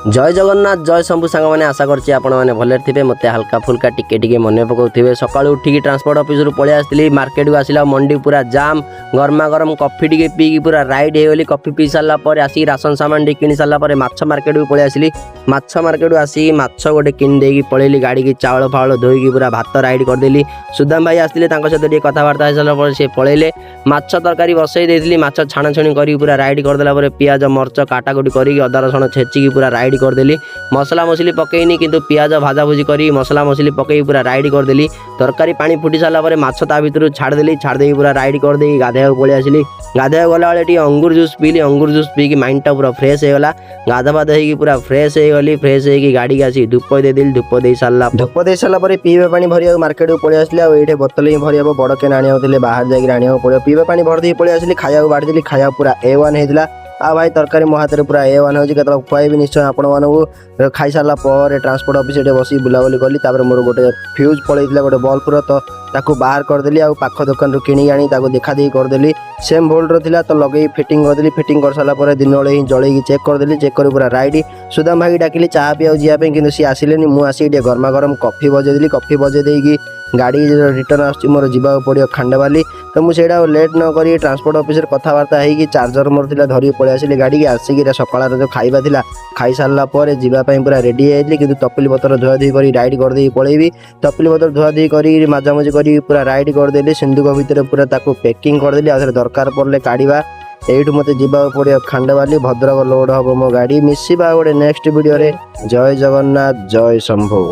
जय जगन्नाथ जय शंभु सांग मैंने आशा करछि आपण मैंने भले थे मत हल्का फुल्का टिके मन पकाउथिबे। सकाळू उठिकी ट्रांसपोर्ट ऑफिस रु पळे आस्थिली मार्केट को आसिला मंडी पूरा जाम गरमा गरम कॉफी टिके पीकी पूरा राइड हे गली। कॉफी पी सारा पर आसी राशन सामान टिके किनि सारा पर माछ मार्केट को पळे आसिली। माछ मार्केट को आसी माछ गोटे किन देकी पळेली गाड़ी की चावल फावल धोईकी पूरा भात राइड कर देली। सुदाम भाई आस्थिले तांको सहित टिके कथाबार्ता हे सारा पर से पळेले माछ तरकारी बसई देथिली। माछ छाणाछुणी करी पूरा राइड कर देला पर पियाज मरच काटाकुटी करी अदा रसुण छेचिकी पूरा राइड करदेली। मसला मसली पकईनी किंतु पियाज भाजा भुजी करी मसला मसली पकई पूरा राइड करदेली। तरकारी पानी फुटी सारा पर माछ ता भितर छाड़देली। छाड़देकी पूरा राइड करदे गाधेया पळी आसिली। गाधेया गला बेले टी अंगूर जूस पीली। अंगूर जूस पीकी माइंडटा पूरा फ्रेश हो गला। गाधा बाधा होगी पूरा फ्रेश हो गली। फ्रेश होगी गाड़ी की आसी धूप दे देली। धूप दे सारा पर पीवा पानी भरिया मार्केट को पळी आसिली। आ एठे बोतल ही भरिया बड़ केन आनिया होतले बाहर जाई आनिया पड़े। पीवा पानी भर दे पळी आसिली। खाया बाड़ी देली। खाया पूरा A1 हेदिला। आ भाई तरकारी मो हाथ पूरा A1 हो केतल खुआबी निश्चय आपण मानू। खाई सारा पर ट्रांसपोर्ट ऑफिस बस बुलाबुली कली। मोर गोटे फ्यूज पलैला गोटे बल्ब तो ताकू बाहर करदेली। आ पाख दुकान किणी आनी देखा देखी करदेली। सेम भोल्टर थिला तो लगे फिटिंग करदेली। फिटिंग कर सारा पर दिन बेले ही जलैकी चेक करदेली। चेक कर पूरा राइड सुदाम भाई डाकिली चाह पिया जावाई कि सी आसिलेनी। मु आसी गरमा गरम कॉफी बजेदेली। कॉफी बजे देकी गाड़ी रिटर्न आसची मोर जीवा पड़ो खांडवाली। तो मुझे लेट न करी ट्रांसपोर्ट ऑफिस कथबार्ता होगी चार्जर मोर थिला धरी पळी आसिली गाड़ी की। आसिक सकाळ जो खाइबा थिला खाई सारा पर जीवाई पूरा रेडी होइली। कि तपिली पतर धुआ धुई कर राइड करदे पळेबी। तपिली पतर धुआ धुई कर मजामजी कर पूरा राइड करदेली। सिंधुक भितर पूरा ताकू पैकिंग करदेली। आ दरकार पड़े काढ़ा एठू मत जीवा पड़ो खांडवाली भद्रक लोड हम मो गाड़ी। मिसिबा गोटे नेक्स्ट वीडियो रे। जय जगन्नाथ जय शंभु।